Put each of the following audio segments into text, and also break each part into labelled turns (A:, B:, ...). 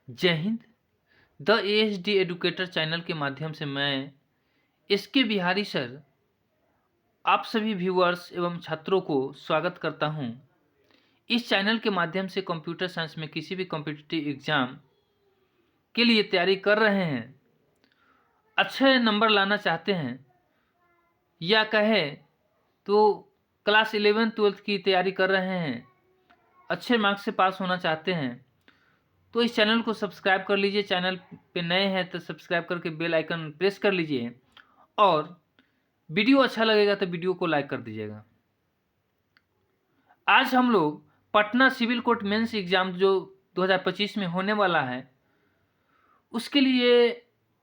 A: जय Hind. The AHD educator channel के माध्यम से मैं एसके बिहारी सर आप सभी व्यूअर्स एवं छात्रों को स्वागत करता हूं। इस चैनल के माध्यम से कंप्यूटर साइंस में किसी भी कॉम्पिटिटिव एग्ज़ाम के लिए तैयारी कर रहे हैं, अच्छे नंबर लाना चाहते हैं या कहे तो क्लास 11-12 की तैयारी कर रहे हैं, अच्छे मार्क्स से पास होना चाहते हैं, तो इस चैनल को सब्सक्राइब कर लीजिए। चैनल पे नए हैं तो सब्सक्राइब करके बेल आइकन प्रेस कर लीजिए और वीडियो अच्छा लगेगा तो वीडियो को लाइक कर दीजिएगा। आज हम लोग Patna civil court mains exam जो 2025 में होने वाला है उसके लिए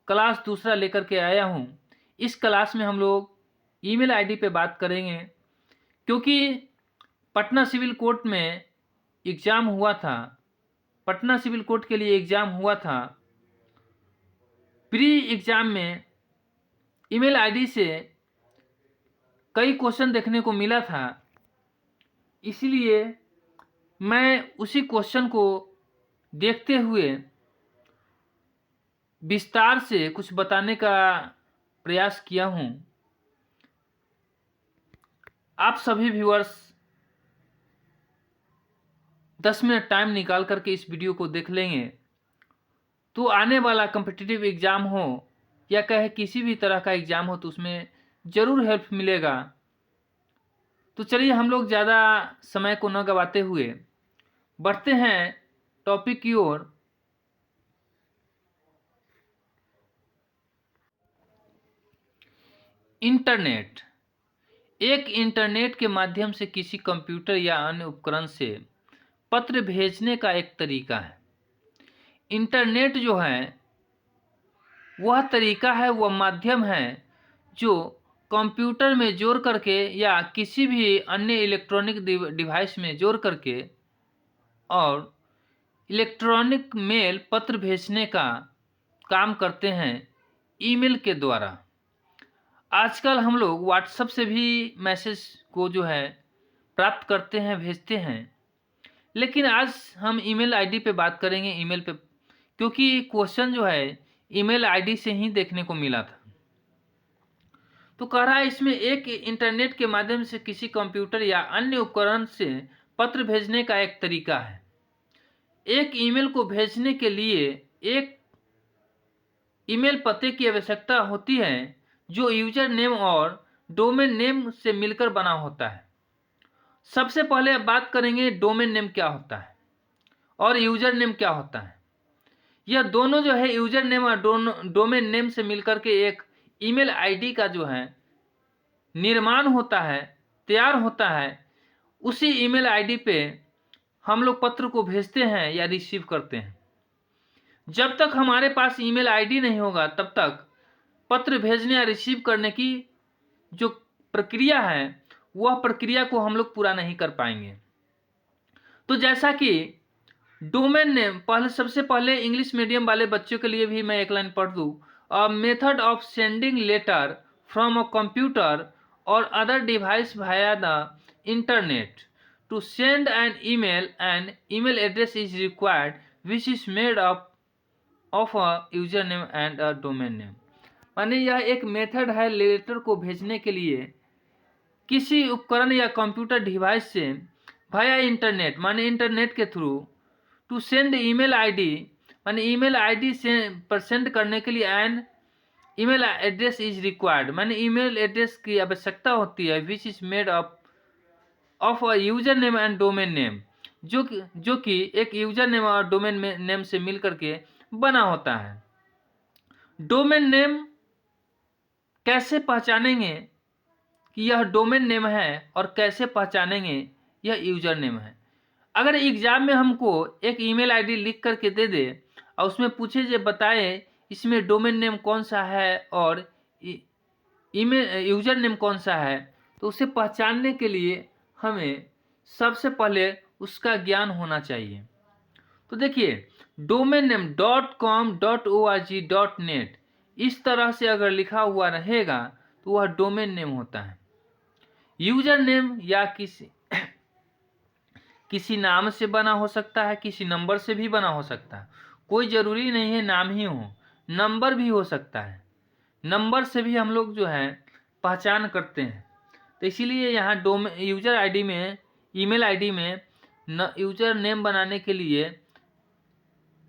A: क्लास दूसरा लेकर के आया हूँ। इस क्लास में हम लोग ईमेल आईडी पे बात करेंगे, क्योंकि पटना सिविल कोर्ट में एग्ज़ाम हुआ था, पटना सिविल कोर्ट के लिए एग्ज़ाम हुआ था। प्री एग्ज़ाम में ईमेल आईडी से कई क्वेश्चन देखने को मिला था, इसलिए मैं उसी क्वेश्चन को देखते हुए विस्तार से कुछ बताने का प्रयास किया हूँ। आप सभी व्यूअर्स 10 मिनट टाइम निकाल करके इस वीडियो को देख लेंगे तो आने वाला कॉम्पिटिटिव एग्ज़ाम हो या कहे किसी भी तरह का एग्ज़ाम हो तो उसमें ज़रूर हेल्प मिलेगा। तो चलिए हम लोग ज़्यादा समय को न गवाते हुए बढ़ते हैं टॉपिक की ओर। इंटरनेट एक इंटरनेट के माध्यम से किसी कंप्यूटर या अन्य उपकरण से पत्र भेजने का एक तरीका है। इंटरनेट जो है वह तरीका है, वह माध्यम है जो कंप्यूटर में जोड़ करके या किसी भी अन्य इलेक्ट्रॉनिक डिवाइस में जोड़ करके और इलेक्ट्रॉनिक मेल पत्र भेजने का काम करते हैं ईमेल के द्वारा। आजकल हम लोग व्हाट्सएप से भी मैसेज को जो है प्राप्त करते हैं, भेजते हैं, लेकिन आज हम ईमेल आईडी पे बात करेंगे, ईमेल पे, क्योंकि क्वेश्चन जो है ईमेल आईडी से ही देखने को मिला था। तो कह रहा है इसमें एक इंटरनेट के माध्यम से किसी कंप्यूटर या अन्य उपकरण से पत्र भेजने का एक तरीका है। एक ईमेल को भेजने के लिए एक ईमेल पते की आवश्यकता होती है जो यूजर नेम और डोमेन नेम से मिलकर बना होता है। सबसे पहले अब बात करेंगे डोमेन नेम क्या होता है और यूजर नेम क्या होता है। यह दोनों जो है यूजर नेम और डोमेन नेम से मिलकर के एक ईमेल आईडी का जो है निर्माण होता है, तैयार होता है। उसी ईमेल आईडी पे हम लोग पत्र को भेजते हैं या रिसीव करते हैं। जब तक हमारे पास ईमेल आईडी नहीं होगा तब तक पत्र भेजने या रिसीव करने की जो प्रक्रिया है वह प्रक्रिया को हम लोग पूरा नहीं कर पाएंगे। तो जैसा कि डोमेन नेम, पहले सबसे पहले इंग्लिश मीडियम वाले बच्चों के लिए भी मैं एक लाइन पढ़ दूँ। A method of sending letter from a computer और other device via the internet to send an email address is required which is made up of a username and a domain name। माने यह एक method है letter को भेजने के लिए किसी उपकरण या कंप्यूटर डिवाइस से वाया इंटरनेट, माने इंटरनेट के through, to send email ID, माने ईमेल आईडी से पर सेंड करने के लिए an email address is required, माने ईमेल एड्रेस की आवश्यकता होती है, which is made up of a user name and domain name, जो कि एक यूजर नेम और डोमेन नेम से मिल करके बना होता है। डोमेन नेम कैसे पहचानेंगे कि यह डोमेन नेम है और कैसे पहचानेंगे यह यूजर नेम है। अगर एग्जाम में हमको एक ईमेल आईडी लिख करके दे दे और उसमें पूछे जे बताए इसमें डोमेन नेम कौन सा है और ईमेल यूजर नेम कौन सा है, तो उसे पहचानने के लिए हमें सबसे पहले उसका ज्ञान होना चाहिए। तो देखिए domain name .com .org .net इस तरह से अगर लिखा हुआ रहेगा तो वह डोमेन नेम होता है। यूजर नेम या किसी नाम से बना हो सकता है, किसी नंबर से भी बना हो सकता है, कोई ज़रूरी नहीं है नाम ही हो, नंबर भी हो सकता है। नंबर से भी हम लोग जो है पहचान करते हैं। तो इसीलिए यहाँ यूज़र आईडी में, ईमेल आईडी में यूज़र नेम बनाने के लिए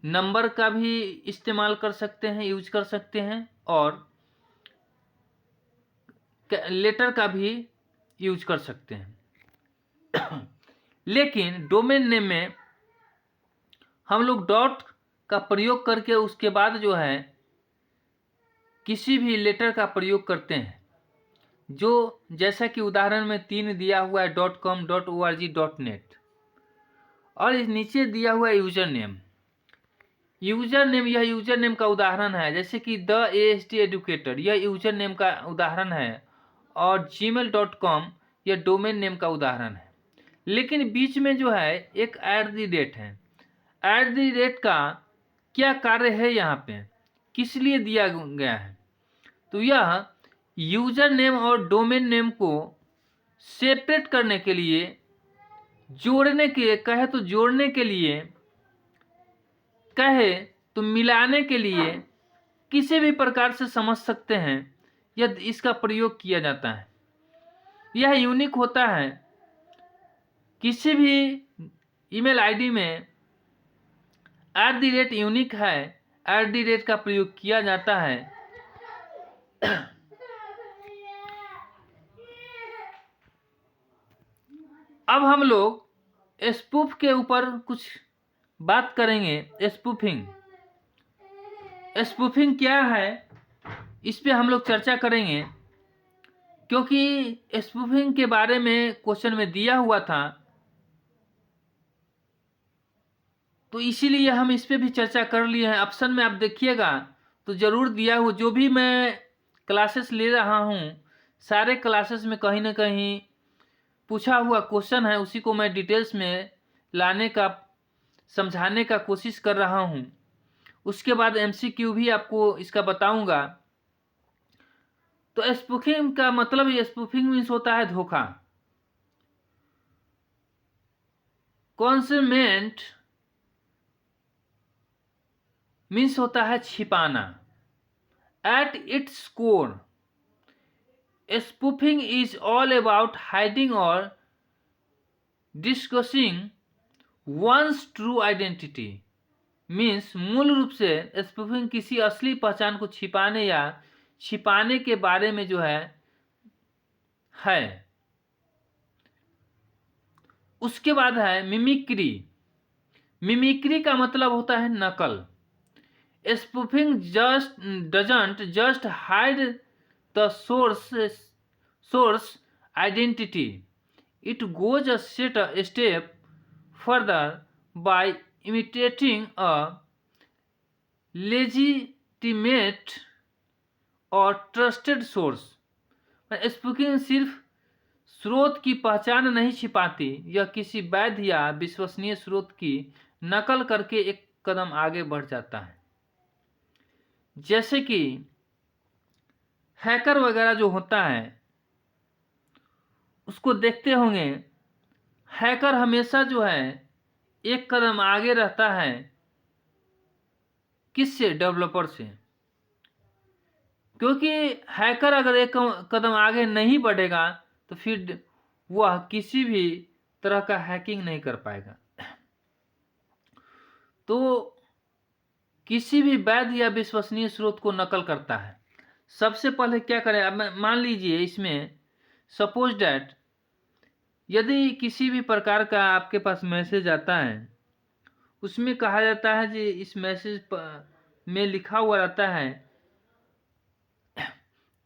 A: नंबर का भी इस्तेमाल कर सकते हैं, यूज कर सकते हैं, और लेटर का भी यूज कर सकते हैं। लेकिन डोमेन नेम में हम लोग डॉट का प्रयोग करके उसके बाद जो है किसी भी लेटर का प्रयोग करते हैं, जो जैसा कि उदाहरण में 3 दिया हुआ है .com, .org, .net, और इस नीचे दिया हुआ है यूजर नेम। यूजर नेम, यह यूजर नेम का उदाहरण है, जैसे कि द AST एडुकेटर, यह यूजर नेम का उदाहरण है, और gmail.com यह डोमेन नेम का उदाहरण है। लेकिन बीच में जो है एक @ है। @ का क्या कार्य है, यहाँ पे किस लिए दिया गया है? तो यह यूजर नेम और डोमेन नेम को सेपरेट करने के लिए, जोड़ने के कहे तो जोड़ने के लिए, कहे तो मिलाने के लिए, किसी भी प्रकार से समझ सकते हैं यदि इसका प्रयोग किया जाता है। यह यूनिक होता है। किसी भी ईमेल आईडी में @ यूनिक है, @ का प्रयोग किया जाता है। अब हम लोग स्पूफ के ऊपर कुछ बात करेंगे। स्पूफिंग क्या है, इस पे हम लोग चर्चा करेंगे, क्योंकि स्पूफिंग के बारे में क्वेश्चन में दिया हुआ था, तो इसीलिए हम इस पे भी चर्चा कर लिए हैं। ऑप्शन में आप देखिएगा तो ज़रूर दिया हुआ, जो भी मैं क्लासेस ले रहा हूँ सारे क्लासेस में कहीं ना कहीं पूछा हुआ क्वेश्चन है, उसी को मैं डिटेल्स में लाने का, समझाने का कोशिश कर रहा हूँ। उसके बाद MCQ भी आपको इसका बताऊंगा। तो स्पूफिंग का मतलब, स्पूफिंग मीन्स होता है धोखा। कॉन्समेंट मीन्स होता है छिपाना। At its core spoofing is all about hiding और discussing one's true identity. Means मूल रूप से स्पूफिंग किसी असली पहचान को छिपाने या छिपाने के बारे में जो है। उसके बाद है मिमिक्री। मिमिक्री का मतलब होता है नकल। Spoofing doesn't just hide the source identity, it goes a step further by imitating a legitimate और ट्रस्टेड सोर्स। स्पूफिंग सिर्फ स्रोत की पहचान नहीं छिपाती, यह किसी वैध या विश्वसनीय स्रोत की नकल करके एक कदम आगे बढ़ जाता है। जैसे कि हैकर वगैरह जो होता है उसको देखते होंगे, हैकर हमेशा जो है एक कदम आगे रहता है, किससे? डेवलपर से। क्योंकि हैकर अगर एक कदम आगे नहीं बढ़ेगा तो फिर वह किसी भी तरह का हैकिंग नहीं कर पाएगा। तो किसी भी वैध या विश्वसनीय स्रोत को नकल करता है। सबसे पहले क्या करें, अब मान लीजिए इसमें सपोज डैट यदि किसी भी प्रकार का आपके पास मैसेज आता है, उसमें कहा जाता है कि इस मैसेज में लिखा हुआ रहता है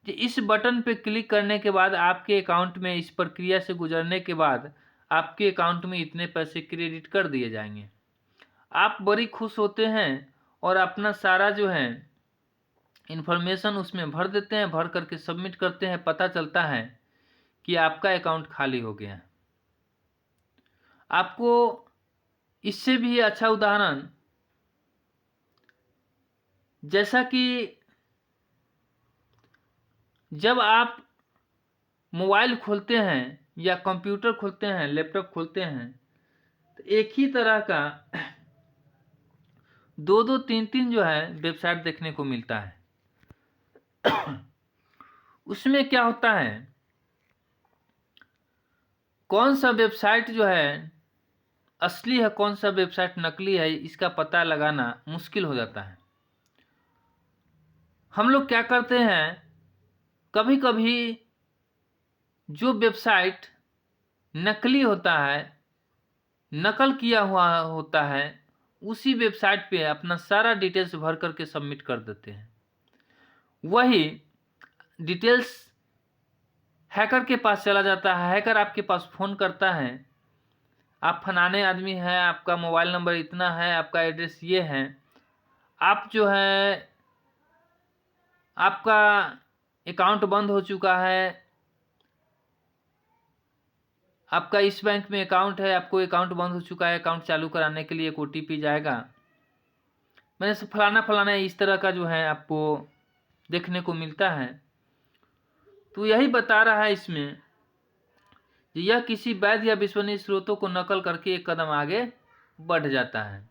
A: कि इस बटन पे क्लिक करने के बाद आपके अकाउंट में, इस प्रक्रिया से गुजरने के बाद आपके अकाउंट में इतने पैसे क्रेडिट कर दिए जाएंगे। आप बड़ी खुश होते हैं और अपना सारा जो है इन्फॉर्मेशन उसमें भर देते हैं, भर करके सबमिट करते हैं, पता चलता है कि आपका अकाउंट खाली हो गया है। आपको इससे भी अच्छा उदाहरण, जैसा कि जब आप मोबाइल खोलते हैं या कंप्यूटर खोलते हैं, लैपटॉप खोलते हैं, तो एक ही तरह का 2-2 3-3 जो है वेबसाइट देखने को मिलता है। उसमें क्या होता है, कौन सा वेबसाइट जो है असली है, कौन सा वेबसाइट नकली है, इसका पता लगाना मुश्किल हो जाता है। हम लोग क्या करते हैं, कभी कभी जो वेबसाइट नकली होता है, नकल किया हुआ होता है, उसी वेबसाइट पे अपना सारा डिटेल्स भर करके सबमिट कर देते हैं। वही डिटेल्स हैकर के पास चला जाता है। हैकर आपके पास फ़ोन करता है, आप फलाने आदमी हैं, आपका मोबाइल नंबर इतना है, आपका एड्रेस ये है, आप जो है आपका अकाउंट बंद हो चुका है, आपका इस बैंक में अकाउंट है, आपको अकाउंट बंद हो चुका है, अकाउंट चालू कराने के लिए एक OTP जाएगा, मैंने से फलाना इस तरह का जो है आपको देखने को मिलता है। तो यही बता रहा है इसमें कि यह किसी वैध या विश्वसनीय स्रोतों को नकल करके एक कदम आगे बढ़ जाता है।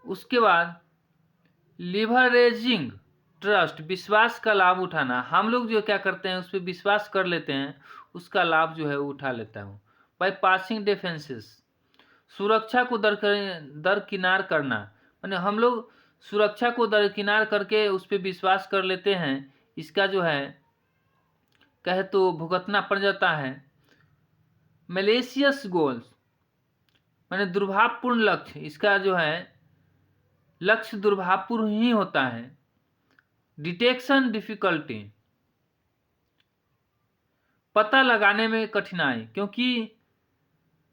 A: उसके बाद लिवरेजिंग ट्रस्ट, विश्वास का लाभ उठाना। हम लोग जो क्या करते हैं, उस पर विश्वास कर लेते हैं, उसका लाभ जो है वो उठा लेता हूँ। बाई पासिंग डिफेंसेस, सुरक्षा को दरकिनार करना, माने हम लोग सुरक्षा को दरकिनार करके उस पर विश्वास कर लेते हैं, इसका जो है कहे तो भुगतना पड़ जाता है। मैलिशियस गोल्स, माने दुर्भावपूर्ण लक्ष्य, इसका जो है लक्ष्य दुर्भावपूर्ण ही होता है। डिटेक्शन डिफिकल्टी, पता लगाने में कठिनाई, क्योंकि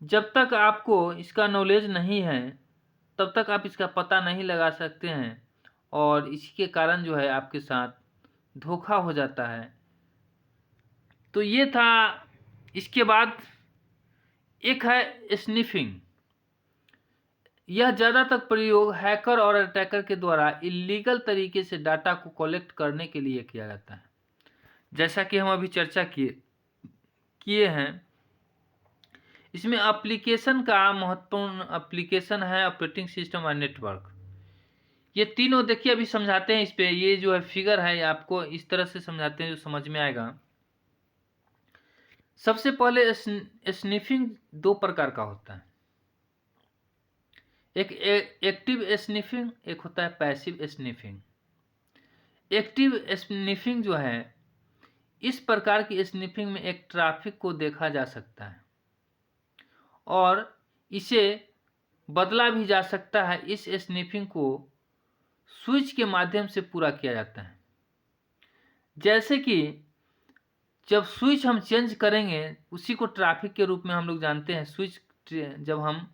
A: जब तक आपको इसका नॉलेज नहीं है तब तक आप इसका पता नहीं लगा सकते हैं, और इसी के कारण जो है आपके साथ धोखा हो जाता है। तो ये था। इसके बाद एक है स्निफिंग। यह ज़्यादातर प्रयोग हैकर और अटैकर के द्वारा इलीगल तरीके से डाटा को कलेक्ट करने के लिए किया जाता है। जैसा कि हम अभी चर्चा किए हैं, इसमें एप्लीकेशन का महत्वपूर्ण एप्लीकेशन है ऑपरेटिंग सिस्टम और नेटवर्क। ये तीनों देखिए अभी समझाते हैं इस पे। ये जो है फिगर है आपको इस तरह से समझाते हैं जो समझ में आएगा। सबसे पहले स्निफिंग 2 प्रकार का होता है, एक एक्टिव स्निफिंग, एक होता है पैसिव स्निफिंग। एक्टिव स्निफिंग जो है, इस प्रकार की स्निफिंग में एक ट्रैफिक को देखा जा सकता है और इसे बदला भी जा सकता है। इस स्निफिंग को स्विच के माध्यम से पूरा किया जाता है। जैसे कि जब स्विच हम चेंज करेंगे, उसी को ट्रैफिक के रूप में हम लोग जानते हैं। स्विच जब हम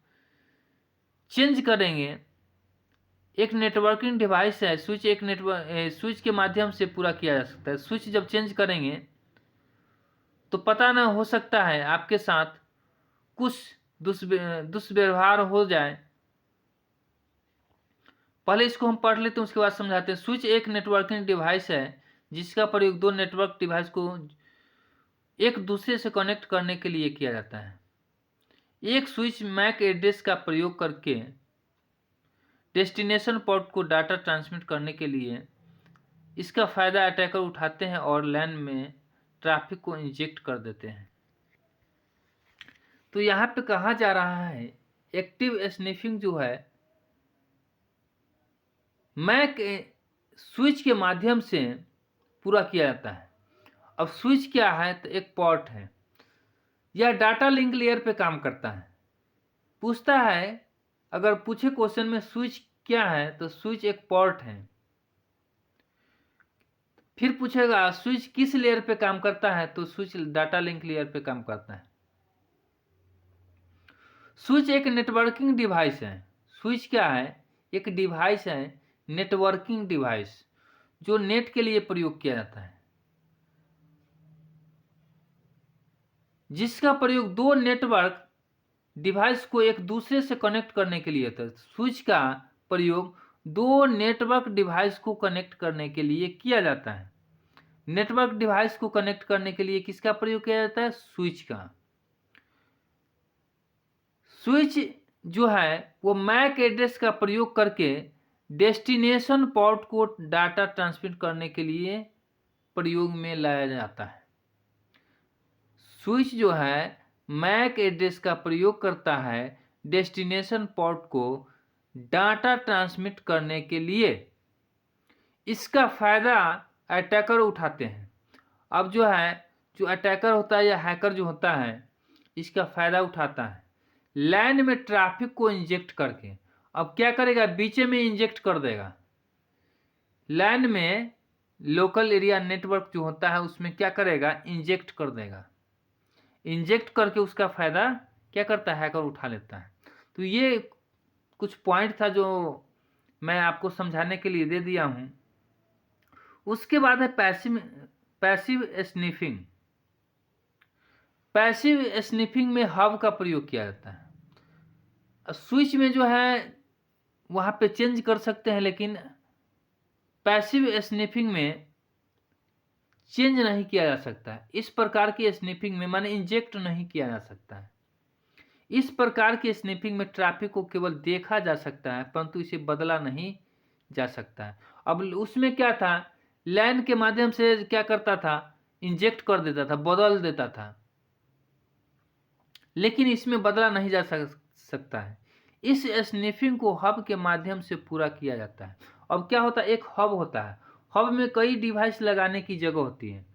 A: चेंज करेंगे, एक नेटवर्किंग डिवाइस है स्विच, एक स्विच के माध्यम से पूरा किया जा सकता है। स्विच जब चेंज करेंगे तो पता न हो सकता है आपके साथ कुछ दुष्व्यवहार हो जाए। पहले इसको हम पढ़ लेते हैं, उसके बाद समझाते हैं। स्विच एक नेटवर्किंग डिवाइस है जिसका प्रयोग 2 नेटवर्क डिवाइस को एक दूसरे से कनेक्ट करने के लिए किया जाता है। एक स्विच मैक एड्रेस का प्रयोग करके डेस्टिनेशन पोर्ट को डाटा ट्रांसमिट करने के लिए इसका फायदा अटैकर उठाते हैं और लैन में ट्रैफिक को इंजेक्ट कर देते हैं। तो यहाँ पे कहा जा रहा है एक्टिव स्निफिंग जो है मैक स्विच के माध्यम से पूरा किया जाता है। अब स्विच क्या है, तो एक पोर्ट है, यह डाटा लिंक लेयर पे काम करता है। पूछता है, अगर पूछे क्वेश्चन में स्विच क्या है, तो स्विच एक पोर्ट है। फिर पूछेगा स्विच किस लेयर पे काम करता है, तो स्विच डाटा लिंक लेयर पे काम करता है। स्विच एक नेटवर्किंग डिवाइस है। स्विच क्या है, एक डिवाइस है, नेटवर्किंग डिवाइस, जो नेट के लिए प्रयोग किया जाता है, जिसका प्रयोग 2 नेटवर्क डिवाइस को एक दूसरे से कनेक्ट करने के लिए होता है। स्विच का प्रयोग 2 नेटवर्क डिवाइस को कनेक्ट करने के लिए किया जाता है। नेटवर्क डिवाइस को कनेक्ट करने के लिए किसका प्रयोग किया जाता है, स्विच का। स्विच जो है वो मैक एड्रेस का प्रयोग करके डेस्टिनेशन पोर्ट को डाटा ट्रांसमिट करने के लिए प्रयोग में लाया जाता है। स्विच जो है मैक एड्रेस का प्रयोग करता है डेस्टिनेशन पोर्ट को डाटा ट्रांसमिट करने के लिए। इसका फायदा अटैकर उठाते हैं। अब जो है जो अटैकर होता है या हैकर जो होता है इसका फायदा उठाता है लैन में ट्रैफिक को इंजेक्ट करके। अब क्या करेगा, बीच में इंजेक्ट कर देगा। लैन में लोकल एरिया नेटवर्क जो होता है उसमें क्या करेगा, इंजेक्ट कर देगा। इंजेक्ट करके उसका फायदा क्या करता है, हैकर उठा लेता है। तो ये कुछ पॉइंट था जो मैं आपको समझाने के लिए दे दिया हूं। उसके बाद है पैसिव स्निफिंग। पैसिव स्निफिंग में हब का प्रयोग किया जाता है। स्विच में जो है वहां पे चेंज कर सकते हैं, लेकिन पैसिव स्निफिंग में चेंज नहीं किया जा सकता है। इस प्रकार की स्निफिंग में माने इंजेक्ट नहीं किया जा सकता है। इस प्रकार की स्निफिंग में ट्रैफिक को केवल देखा जा सकता है परंतु इसे बदला नहीं जा सकता है। अब उसमें क्या था, लैन के माध्यम से क्या करता था, इंजेक्ट कर देता था, बदल देता था, लेकिन इसमें बदला नहीं जा सकता है। इस स्निफिंग को हब के माध्यम से पूरा किया जाता है। अब क्या होता है, एक हब होता है, हब में कई डिवाइस लगाने की जगह होती है।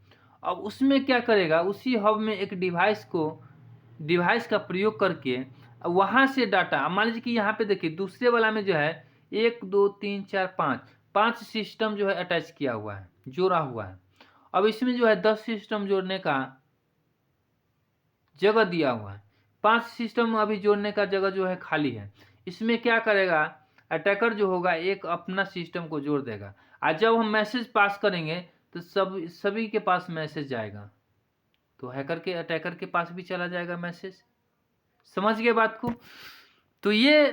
A: अब उसमें क्या करेगा, उसी हब में एक डिवाइस का प्रयोग करके वहां से डाटा, मान लीजिए कि यहाँ पे देखिए दूसरे वाला में जो है 1 2 3 4 5 सिस्टम जो है अटैच किया हुआ है, जोड़ा हुआ है। अब इसमें जो है 10 सिस्टम जोड़ने का जगह दिया हुआ है, 5 सिस्टम अभी जोड़ने का जगह जो है खाली है। इसमें क्या करेगा, अटैकर जो होगा एक अपना सिस्टम को जोड़ देगा। आज जब हम मैसेज पास करेंगे तो सभी के पास मैसेज जाएगा, तो हैकर के अटैकर के पास भी चला जाएगा मैसेज। समझ गए बात को। तो ये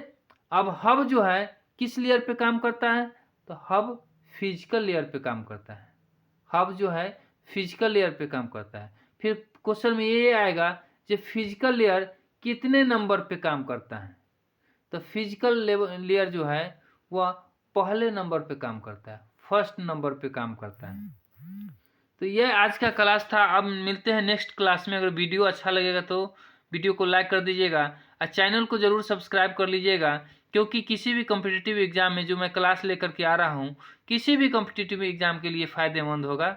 A: अब हब जो है किस लेयर पे काम करता है, तो हब फिजिकल लेयर पे काम करता है। हब जो है फिजिकल लेयर पे काम करता है। फिर क्वेश्चन में ये आएगा कि फिजिकल लेयर कितने नंबर पे काम करता है, तो फिजिकल लेयर जो है वह पहले नंबर पे काम करता है, फर्स्ट नंबर पे काम करता है। तो ये आज का क्लास था। अब मिलते हैं नेक्स्ट क्लास में। अगर वीडियो अच्छा लगेगा तो वीडियो को लाइक कर दीजिएगा और चैनल को ज़रूर सब्सक्राइब कर लीजिएगा, क्योंकि किसी भी कॉम्पिटिटिव एग्ज़ाम में जो मैं क्लास लेकर के आ रहा हूँ किसी भी कॉम्पिटिटिव एग्ज़ाम के लिए फ़ायदेमंद होगा।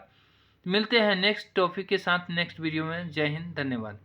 A: मिलते हैं नेक्स्ट टॉपिक के साथ नेक्स्ट वीडियो में। जय हिंद, धन्यवाद।